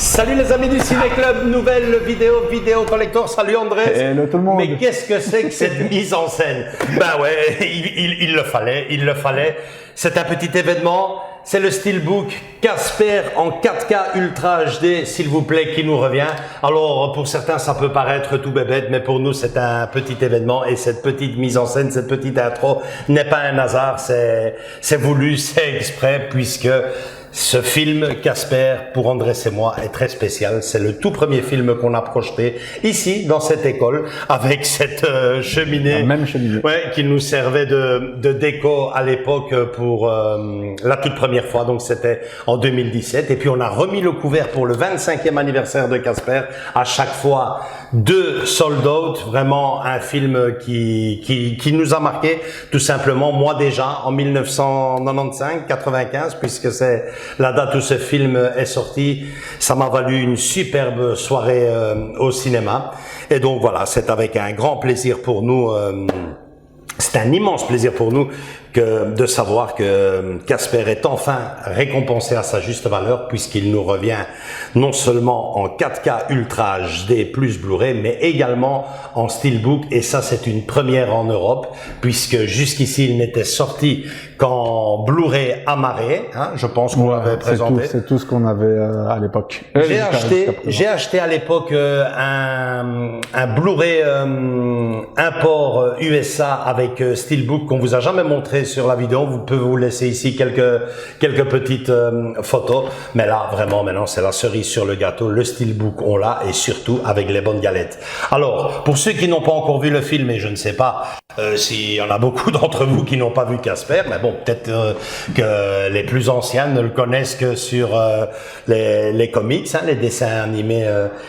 Salut les amis du Ciné Club, nouvelle vidéo collector. Salut André. Hello tout le monde. Mais qu'est-ce que c'est que cette mise en scène? Ben ouais, il le fallait. C'est un petit événement. C'est le Steelbook Casper en 4K Ultra HD, s'il vous plaît, qui nous revient. Alors, pour certains, ça peut paraître tout bébête, mais pour nous, c'est un petit événement. Et cette petite mise en scène, cette petite intro n'est pas un hasard, c'est voulu, c'est exprès, puisque ce film, Casper, pour Andrés et moi, est très spécial. C'est le tout premier film qu'on a projeté ici, dans cette école, avec cette cheminée. La même cheminée. Ouais, qui nous servait de déco à l'époque pour la toute première fois. Donc, c'était en 2017. Et puis, on a remis le couvert pour le 25e anniversaire de Casper. À chaque fois, 2 sold out. Vraiment, un film qui nous a marqué, tout simplement. Moi, déjà, en 1995, puisque c'est la date où ce film est sorti, ça m'a valu une superbe soirée au cinéma. Et donc voilà, c'est avec un grand plaisir pour nous, c'est un immense plaisir pour nous de savoir que Casper est enfin récompensé à sa juste valeur, puisqu'il nous revient non seulement en 4K Ultra HD plus Blu-ray, mais également en Steelbook. Et ça, c'est une première en Europe, puisque jusqu'ici, il n'était sorti qu'en Blu-ray amarré. Hein, je pense qu'on l'avait présenté. C'est tout ce qu'on avait à l'époque. J'ai acheté à l'époque un Blu-ray import USA avec Steelbook qu'on vous a jamais montré sur la vidéo. Vous pouvez vous laisser ici quelques petites photos, mais là vraiment maintenant c'est la cerise sur le gâteau. Le Steelbook on l'a, et surtout avec les bonnes galettes. Alors pour ceux qui n'ont pas encore vu le film, et je ne sais pas s'il y en a beaucoup d'entre vous qui n'ont pas vu Casper, mais bon, peut-être que les plus anciens ne le connaissent que sur les comics, hein, les dessins animés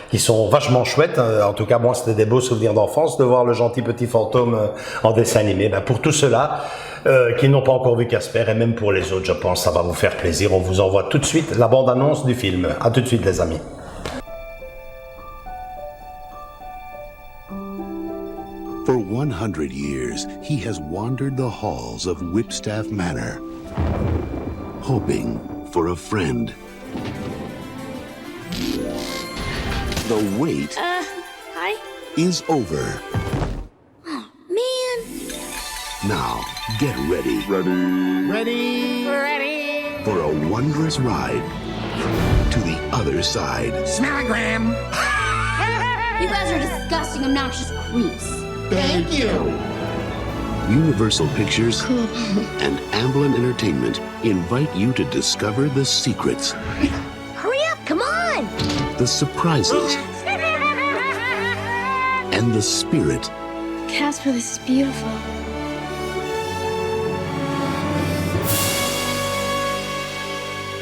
qui sont vachement chouettes. En tout cas moi c'était des beaux souvenirs d'enfance de voir le gentil petit fantôme en dessin animé. Ben, pour tout cela qui n'ont pas encore vu Casper, et même pour les autres, je pense ça va vous faire plaisir. On vous envoie tout de suite la bande-annonce du film. À tout de suite les amis. For 100 years, he has wandered the halls of Whipstaff Manor, hoping for a friend. The wait Hi? is over. Oh, man. Now, get ready. Ready. For a wondrous ride to the other side. Smellogram. You guys are disgusting, obnoxious creeps. Thank you. Universal Pictures and Amblin Entertainment invite you to discover the secrets, Hurry up, come on. the surprises, and the spirit Casper, this is beautiful.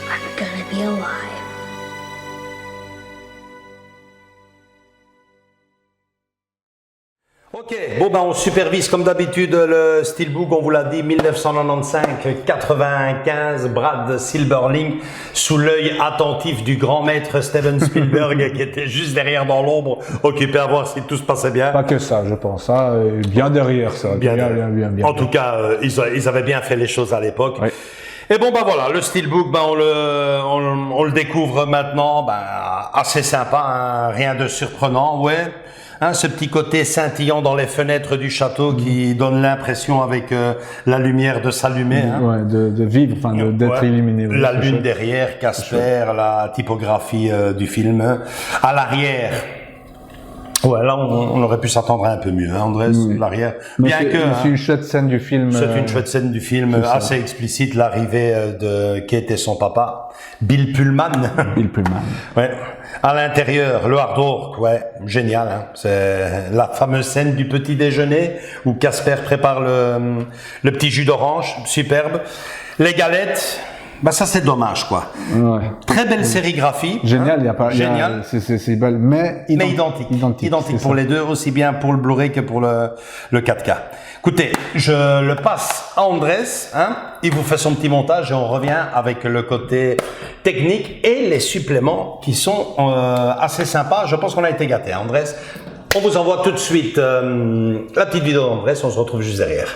I'm gonna be alive. Ok, bon ben on supervise comme d'habitude le Steelbook, on vous l'a dit, 1995, Brad Silberling, sous l'œil attentif du grand maître Steven Spielberg qui était juste derrière dans l'ombre, occupé à voir si tout se passait bien. Pas que ça, je pense. Hein, et bien derrière ça. Bien. En tout cas, ils avaient bien fait les choses à l'époque. Oui. Et bon, ben voilà, le Steelbook, ben on le découvre maintenant, ben assez sympa, hein, rien de surprenant, ouais. Hein, ce petit côté scintillant dans les fenêtres du château qui donne l'impression avec la lumière de s'allumer. Hein. Ouais, de vivre, enfin d'être illuminé. La lune derrière, Casper, la typographie du film. À l'arrière. Ouais, là, on aurait pu s'attendre à un peu mieux, hein, Andrés, l'arrière. Bien que. C'est une chouette scène du film. C'est une chouette scène du film, assez explicite, l'arrivée de Kate et son papa, Bill Pullman. Bill Pullman. Ouais. À l'intérieur, le hard work, ouais, génial, hein. C'est la fameuse scène du petit déjeuner où Casper prépare le petit jus d'orange, superbe. Les galettes. Bah ça c'est dommage quoi. Ouais. Très belle sérigraphie. Génial, hein. il y a pas. Génial. C'est belle, mais identique. Identique pour les deux, aussi bien pour le Blu-ray que pour le 4K. Écoutez, je le passe à Andrés, hein. Il vous fait son petit montage et on revient avec le côté technique et les suppléments qui sont assez sympas. Je pense qu'on a été gâtés, hein, Andrés. On vous envoie tout de suite la petite vidéo d'Andrés. On se retrouve juste derrière.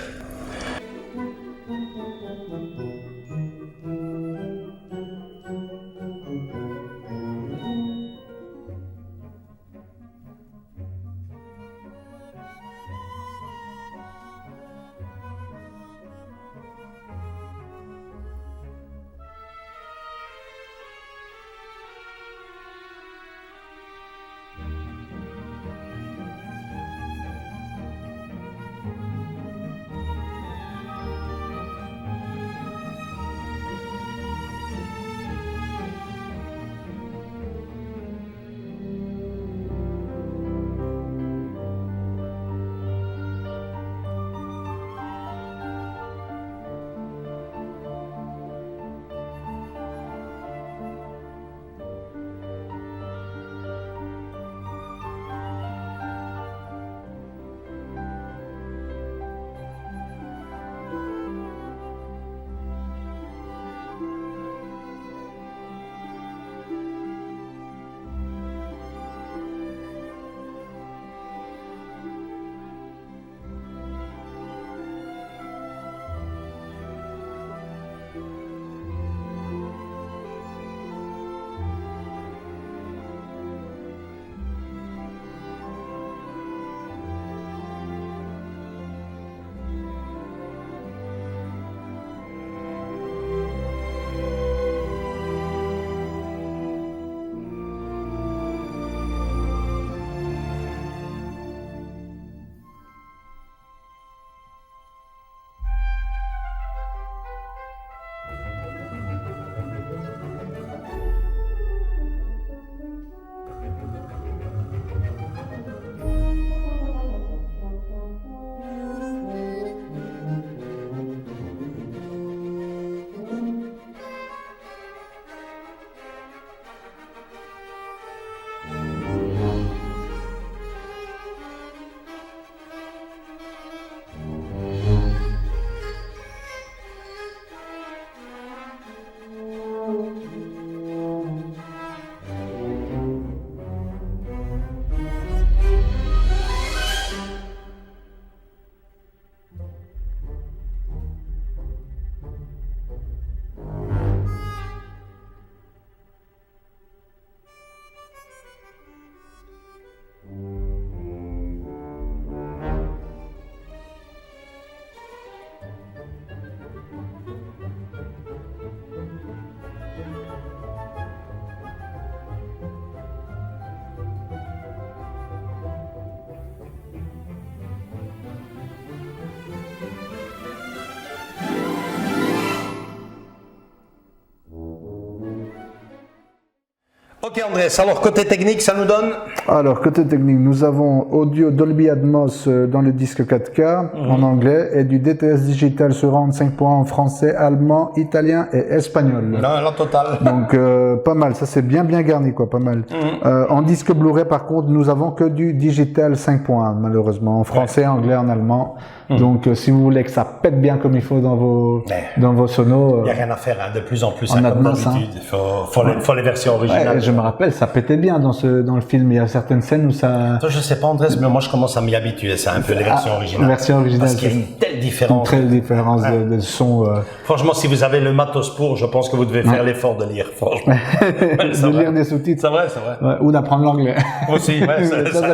Ok Andrés, alors côté technique, ça nous donne? Alors, côté technique, nous avons audio Dolby Atmos dans le disque 4K en anglais et du DTS digital surround 5 points en français, allemand, italien et espagnol. Non, la totale. Donc, pas mal. Ça, c'est bien garni, quoi. Pas mal. En disque Blu-ray, par contre, nous avons que du digital 5 points, malheureusement. En français, anglais, en allemand. Donc, si vous voulez que ça pète bien comme il faut dans vos sonos. Il n'y a rien à faire, hein. De plus en plus, en hein, comme Atmos, d'habitude. Faut les versions originales. Ouais, je me me rappelle, ça pétait bien dans le film. Il y a certaines scènes où ça... Toi, je sais pas, Andrés, mais moi, je commence à m'y habituer. C'est un peu les versions originales. Version originale. Parce qu'il y a une telle différence. Une telle différence de son. Franchement, si vous avez le matos pour, je pense que vous devez faire l'effort de lire, franchement. De lire des sous-titres. C'est vrai, c'est vrai. Ouais, ou d'apprendre l'anglais. Aussi, ouais,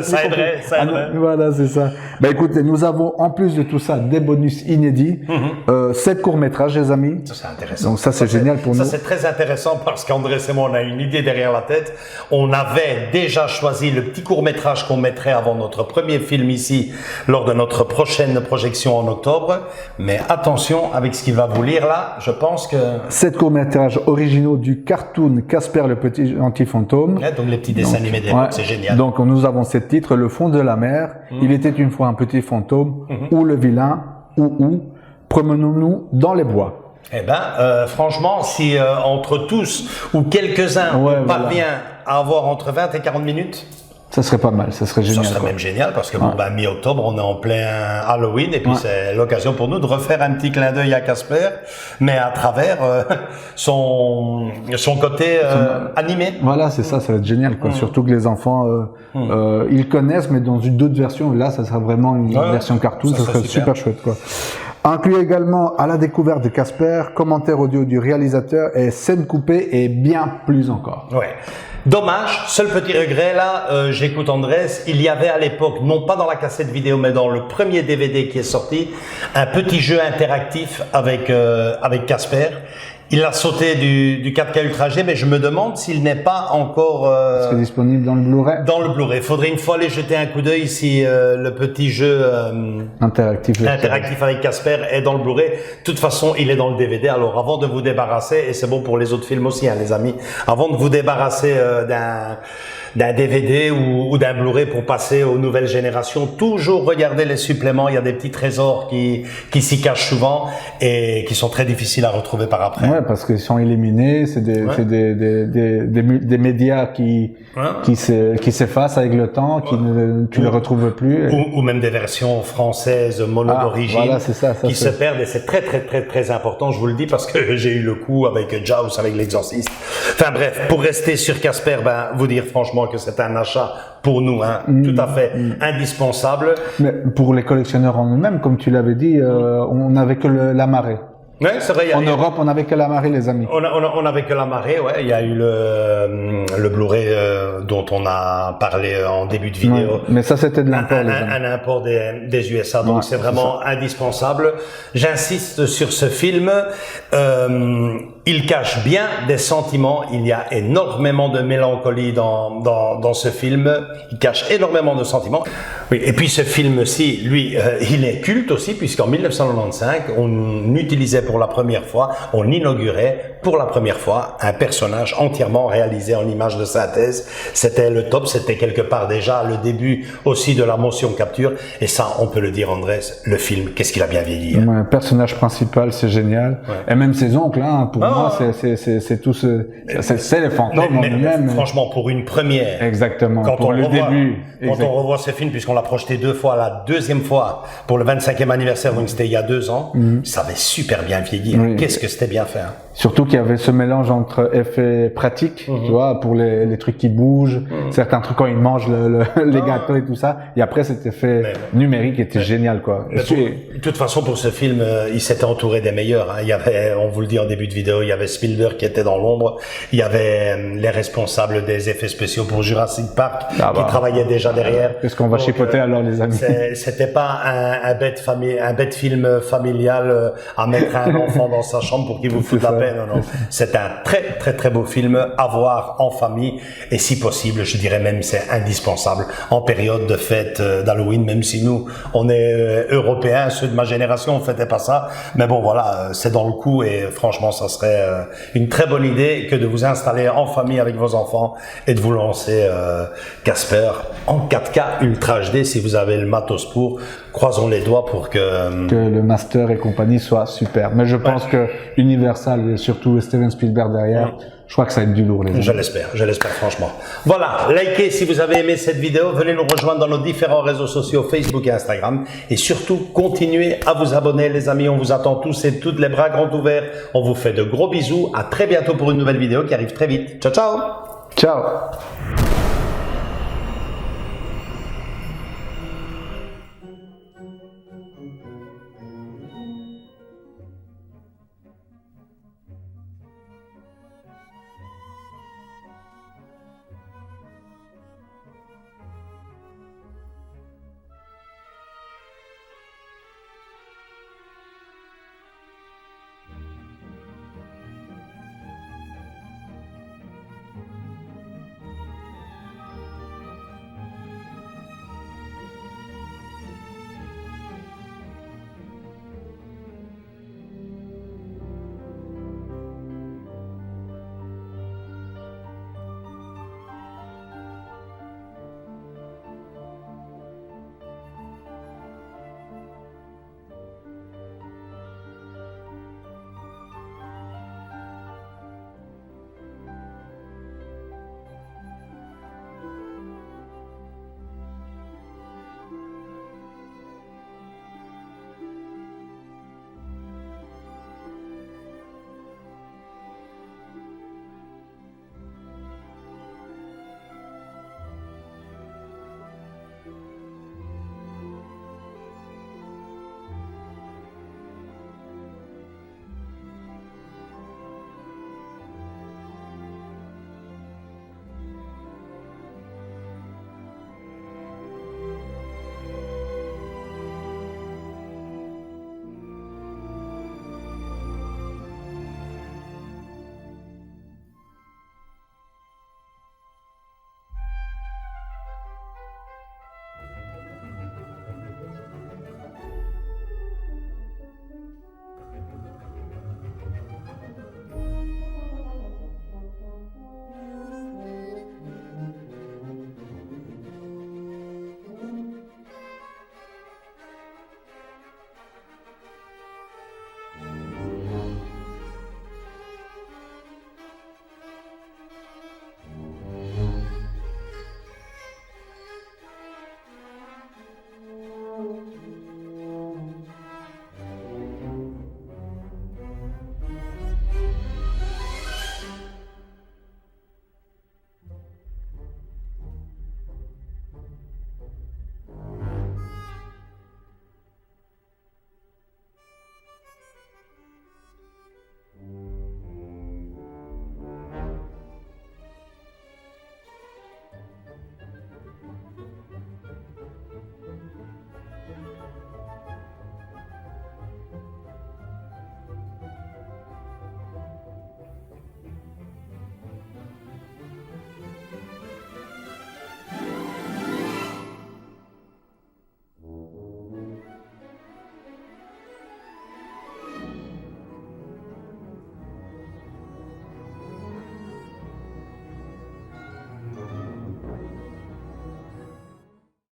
ça aiderait, ça aiderait. Voilà, c'est ça. Ben écoutez, nous avons en plus de tout ça des bonus inédits, 7 courts-métrages, les amis. Ça, c'est intéressant. Donc ça, c'est génial pour nous. Ça, c'est très intéressant parce qu'Andrés et moi, on a une idée derrière la tête. On avait déjà choisi le petit court-métrage qu'on mettrait avant notre premier film ici, lors de notre prochaine projection en octobre. Mais attention avec ce qu'il va vous lire là, je pense que... 7 courts-métrages originaux du cartoon Casper le petit gentil fantôme. Ouais, donc les petits dessins animés d'époque, c'est génial. Donc nous avons 7 titres: Le fond de la mer, Il était une fois un petit fantôme, Ou le vilain, ou Promenons-nous dans les bois. Eh ben, franchement, si entre tous ou quelques-uns on parvient à avoir entre 20 et 40 minutes, ça serait pas mal, ça serait génial. Ça serait même génial parce que bon, ben, mi-octobre, on est en plein Halloween et puis c'est l'occasion pour nous de refaire un petit clin d'œil à Casper, mais à travers son côté animé. Voilà, c'est ça, ça va être génial, quoi. Surtout que les enfants, ils connaissent, mais dans une autre version. Là, ça sera vraiment une version cartoon, ça serait super chouette, quoi. Inclut également à la découverte de Casper, commentaire audio du réalisateur et scène coupée et bien plus encore. Ouais. Dommage, seul petit regret là, j'écoute Andrés, il y avait à l'époque, non pas dans la cassette vidéo, mais dans le premier DVD qui est sorti, un petit jeu interactif avec Casper. Il a sauté du 4K Ultra G, mais je me demande s'il n'est pas encore est-ce que disponible dans le Blu-ray. Dans le Blu-ray. Faudrait une fois aller jeter un coup d'œil si le petit jeu interactif avec Casper est dans le Blu-ray. De toute façon, il est dans le DVD. Alors, avant de vous débarrasser, et c'est bon pour les autres films aussi, hein, les amis, avant de vous débarrasser d'un DVD ou d'un Blu-ray pour passer aux nouvelles générations, toujours regardez les suppléments. Il y a des petits trésors qui s'y cachent souvent et qui sont très difficiles à retrouver par après. Ouais, parce qu'ils sont éliminés, c'est des médias qui s'effacent avec le temps, tu les retrouves plus. Ou même des versions françaises mono d'origine voilà, ça qui se perdent, et c'est très très très très important, je vous le dis, parce que j'ai eu le coup avec Jaws, avec l'Exorciste. Enfin bref, pour rester sur Casper, ben vous dire franchement que c'est un achat pour nous, hein, tout à fait indispensable. Mais pour les collectionneurs en eux-mêmes, comme tu l'avais dit, on n'avait que la marée. Ouais, c'est vrai. En Europe, on n'avait que la marée, les amis. On avait que la marée, ouais. Il y a eu le Blu-ray dont on a parlé en début de vidéo. Ouais, mais ça, c'était de l'import, les amis. Un import des USA, donc c'est vraiment indispensable. J'insiste sur ce film. Il cache bien des sentiments. Il y a énormément de mélancolie dans ce film. Il cache énormément de sentiments. Oui. Et puis ce film-ci, lui, il est culte aussi, puisqu'en 1995, on utilisait pour la première fois, on inaugurait pour la première fois un personnage entièrement réalisé en images de synthèse. C'était le top, c'était quelque part déjà le début aussi de la motion capture. Et ça, on peut le dire, Andrés, le film, qu'est-ce qu'il a bien vieilli. Ouais, personnage principal, c'est génial. Ouais. Et même ses oncles, hein, pour moi, c'est tout c'est les fantômes mais franchement, pour une première. Exactement. Quand pour on le revoit, début. Quand on revoit ce film, puisqu'on l'a projeté 2 fois, la deuxième fois pour le 25e anniversaire, donc c'était il y a 2 ans, ça avait super bien vieilli. Oui. Qu'est-ce que c'était bien fait. Hein. Surtout qu'il y avait ce mélange entre effets pratiques, tu vois, pour les trucs qui bougent, certains trucs quand ils mangent les gâteaux et tout ça. Et après, cet effet numérique était génial, quoi. De toute façon, pour ce film, il s'était entouré des meilleurs. Hein. Il y avait, on vous le dit en début de vidéo, il y avait Spielberg qui était dans l'ombre. Il y avait les responsables des effets spéciaux pour Jurassic Park qui travaillaient déjà derrière. Qu'est-ce qu'on va chipoter alors, les amis? C'était pas un bête film familial à mettre un enfant dans sa chambre pour qu'il vous foute la paix. Non. C'est un très très très beau film à voir en famille, et si possible, je dirais même c'est indispensable en période de fête d'Halloween, même si nous on est européens, ceux de ma génération on fêtait pas ça, mais bon voilà, c'est dans le coup, et franchement ça serait une très bonne idée que de vous installer en famille avec vos enfants et de vous lancer Casper en 4K Ultra HD si vous avez le matos pour. Croisons les doigts pour que le master et compagnie soit super. Mais je pense que Universal et surtout Steven Spielberg derrière, je crois que ça va être du lourd, les amis. Je l'espère franchement. Voilà, likez si vous avez aimé cette vidéo, venez nous rejoindre dans nos différents réseaux sociaux Facebook et Instagram, et surtout continuez à vous abonner, les amis. On vous attend tous et toutes, les bras grands ouverts. On vous fait de gros bisous. À très bientôt pour une nouvelle vidéo qui arrive très vite. Ciao ciao. Ciao.